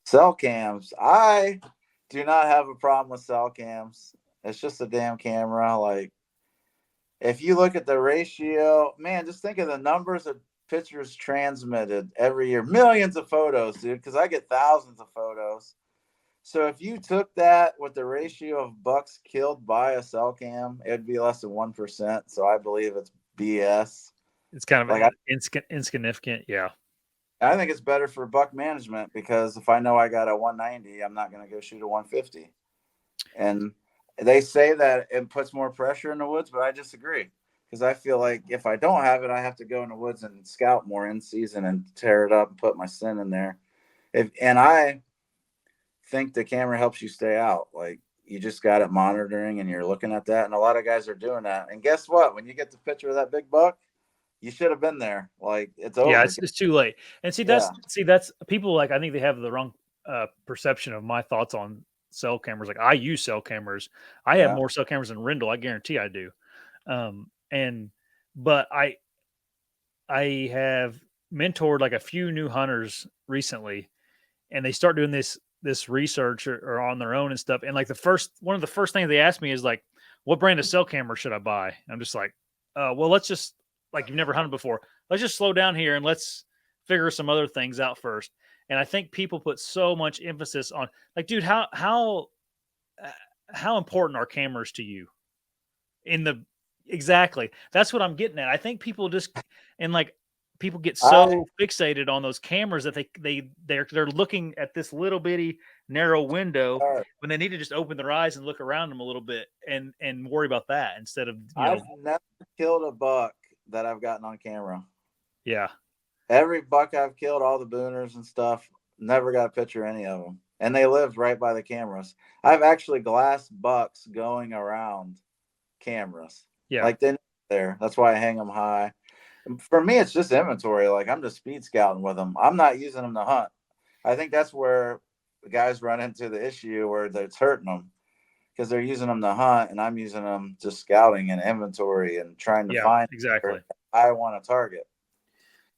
Cell cams. I do not have a problem with cell cams. It's just a damn camera. Like, if you look at the ratio, man, just think of the numbers of pictures transmitted every year. Millions of photos, dude, because I get thousands of photos. So if you took that with the ratio of bucks killed by a cell cam, it'd be less than 1%. So I believe it's BS. It's kind Like, of insignificant. Yeah. I think it's better for buck management, because if I know I got a 190, I'm not going to go shoot a 150. And they say that it puts more pressure in the woods, but I disagree, because I feel like if I don't have it, I have to go in the woods and scout more in season and tear it up and put my scent in there. And I think the camera helps you stay out. Like, you just got it monitoring and you're looking at that. And a lot of guys are doing that. And guess what? When you get the picture of that big buck, you should have been there. Like, it's Yeah, over. it's too late. And Yeah. that's people, like, I think they have the wrong perception of my thoughts on cell cameras. Like, I use cell cameras. I have Yeah. more cell cameras than Rendell. I guarantee I do. And but I have mentored like a few new hunters recently, and they start doing this research or on their own and stuff. And like one of the first things they ask me is like, "What brand of cell camera should I buy?" And I'm just like, "Well, let's just, like, you've never hunted before. Let's just slow down here and let's figure some other things out first." And I think people put so much emphasis on, like, dude, uh, how important are cameras to you? In the Exactly. That's what I'm getting at. I think people just, and like, people get I so fixated on those cameras that they're looking at this little bitty narrow window uh, when they need to just open their eyes and look around them a little bit and worry about that instead of, I've never killed a buck that I've gotten on camera. yeah. Every buck I've killed, all the booners and stuff, never got a picture of any of them. And they lived right by the cameras. I've actually glassed bucks going around cameras. Yeah. Like, they're there. That's why I hang them high. And for me, it's just inventory. Like, I'm just speed scouting with them. I'm not using them to hunt. I think that's where the guys run into the issue where it's hurting them, because they're using them to hunt, and I'm using them just scouting and inventory and trying to Yeah, find where exactly. I want to target.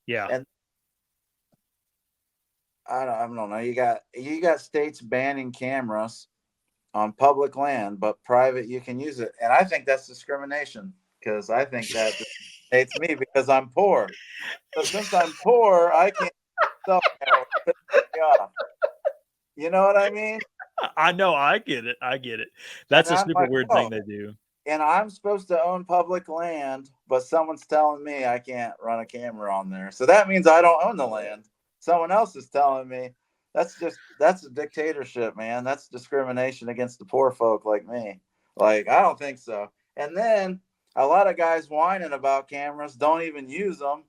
Yeah. And I don't know. You got states banning cameras on public land, but private you can use it, and I think that's discrimination, because I think that discriminates me because I'm poor. So since I'm poor, I can't sell camera. Piss me off. You know what I mean? I know. I get it. I get it. And That's a I'm super like, weird whoa. thing they do. And I'm supposed to own public land, but someone's telling me I can't run a camera on there. So that means I don't own the land. Someone else is telling me. That's a dictatorship, man. That's discrimination against the poor folk like me. Like, I don't think so. And then a lot of guys whining about cameras don't even use them,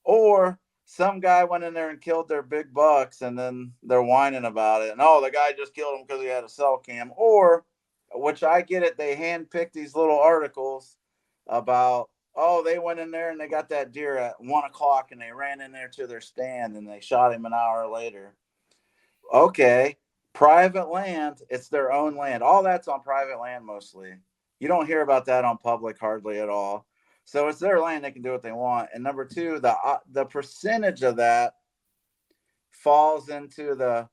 or some guy went in there and killed their big bucks, and then they're whining about it. And, oh, the guy just killed him because he had a cell cam. Or, which I get it, they handpick these little articles about, oh, they went in there and they got that deer at 1 o'clock and they ran in there to their stand and they shot him an hour later. Okay, private land, it's their own land. All that's on private land mostly. You don't hear about that on public hardly at all. So it's their land; they can do what they want. And number two, the percentage of that falls into the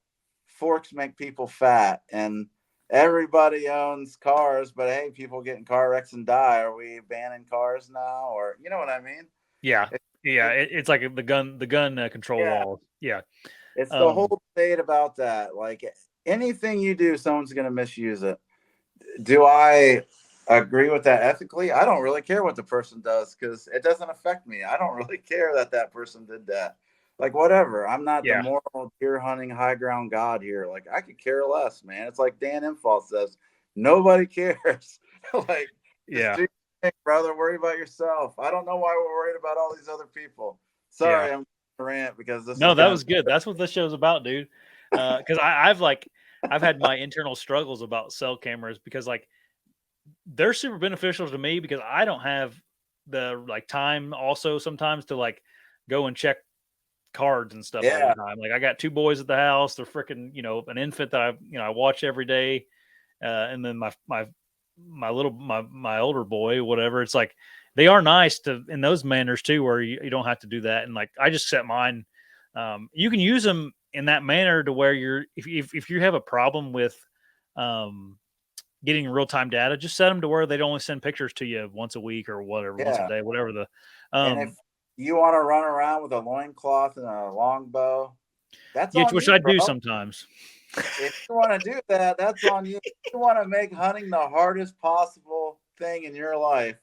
forks make people fat, and everybody owns cars. But hey, people get in car wrecks and die. Are we banning cars now, or you know what I mean? Yeah. It, Yeah. it, It's like the gun control yeah, laws. Yeah. it's the Um, whole debate about that. Like, anything you do, someone's going to misuse it. Do I agree with that ethically? I don't really care what the person does, because it doesn't affect me. I don't really care that person did that. Like, whatever. I'm not the yeah. moral deer hunting high ground god here. Like, I could care less, man. It's like Dan Infalt says, nobody cares. Like, just Yeah. do your thing, brother. Worry about yourself. I don't know why we're worried about all these other people. Yeah. Sorry, I'm rant, because this is No, that kind was good. That's what this show's about, dude. Because I've had my internal struggles about cell cameras, because like they're super beneficial to me because I don't have the like time also sometimes to like go and check cards and stuff all the yeah. time. Like, I got two boys at the house. They're freaking, an infant that I watch every day. And then my older boy, whatever. It's like they are nice to in those manners too, where you don't have to do that. And like I just set mine. You can use them in that manner to where if you have a problem with getting real time data, just set them to where they'd only send pictures to you once a week or whatever, once a Yeah. day, whatever the. And if you want to run around with a loincloth and a longbow, that's Yeah, on which you, I bro. do sometimes. If you want to do that, that's on you. If you want to make hunting the hardest possible thing in your life,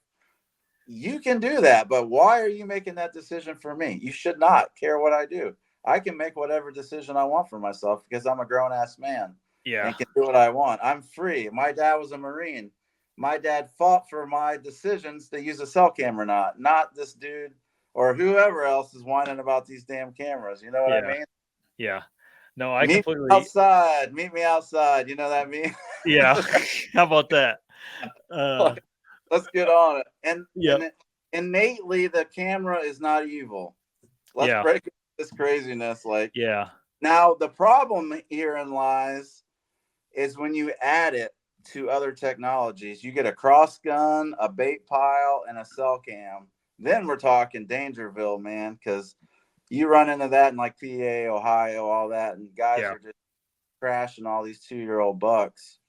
you can do that. But why are you making that decision for me? You should not care what I do. I can make whatever decision I want for myself because I'm a grown ass man Yeah. and can do what I want. I'm free. My dad was a Marine. My dad fought for my decisions to use a cell camera, not this dude or whoever else is whining about these damn cameras. You know what I Yeah. mean? Yeah. No, I Meet me completely. outside. Meet me outside. You know what I mean? Yeah. How about that? Let's get on it. And Yep. innately, the camera is not evil. Let's Yeah. break this craziness. Like, Yeah. now, the problem herein lies is when you add it to other technologies. You get a cross gun, a bait pile, and a cell cam. Then we're talking Dangerville, man, because you run into that in like PA, Ohio, all that, and guys Yeah. are just crashing all these 2-year-old bucks.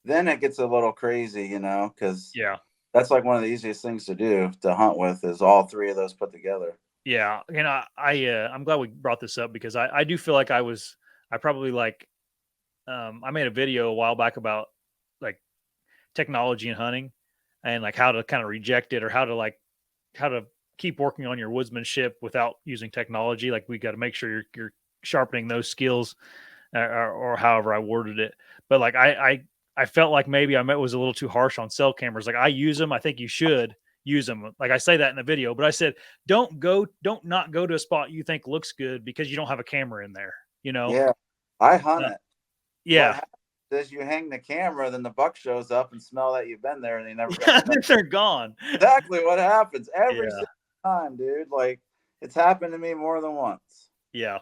Then it gets a little crazy, you know, because Yeah. that's like one of the easiest things to do to hunt with is all three of those put together. Yeah. And I'm glad we brought this up because I do feel like I probably like, I made a video a while back about like technology and hunting and like how to kind of reject it or how to keep working on your woodsmanship without using technology. Like we got to make sure you're sharpening those skills or however I worded it. But like I felt like maybe I was a little too harsh on cell cameras. Like I use them. I think you should use them. Like I say that in the video, but I said, don't not go to a spot you think looks good because you don't have a camera in there, you know? Yeah, I hunt Uh, it. What yeah. happens is you hang the camera, then the buck shows up and smell that you've been there, and they never come back. They're gone. Exactly what happens every Yeah. single time, dude. Like, it's happened to me more than once. Yeah.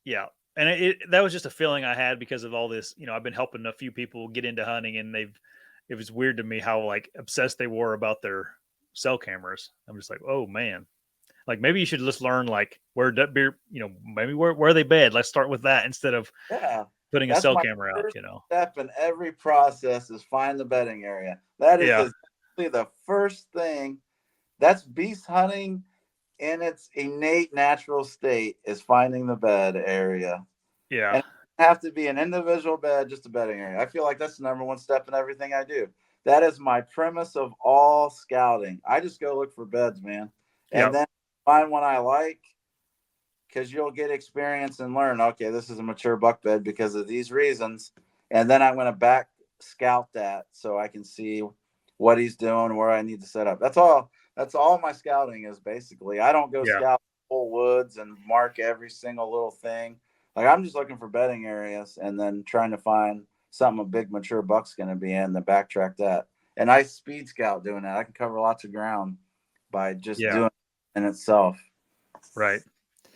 Yeah. And that was just a feeling I had because of all this, I've been helping a few people get into hunting and it was weird to me how like obsessed they were about their cell cameras. I'm just like, oh man, like maybe you should just learn like maybe where they bed. Let's start with that instead of Yeah, putting a that's cell my camera out, first step in every process is find the bedding area. That is Yeah. exactly the first thing. That's beast hunting in its innate natural state is finding the bed area. Yeah. And it doesn't have to be an individual bed, just a bedding area. I feel like that's the number one step in everything I do. That is my premise of all scouting. I just go look for beds, man. And Yeah. then find one I like because you'll get experience and learn, okay, this is a mature buck bed because of these reasons. And then I'm going to back scout that so I can see what he's doing, where I need to set up. That's all. That's all my scouting is basically. I don't go Yeah. scout whole woods and mark every single little thing. Like I'm just looking for bedding areas and then trying to find something a big mature buck's going to be in, then backtrack that. And I speed scout doing that. I can cover lots of ground by just Yeah. doing it in itself. Right.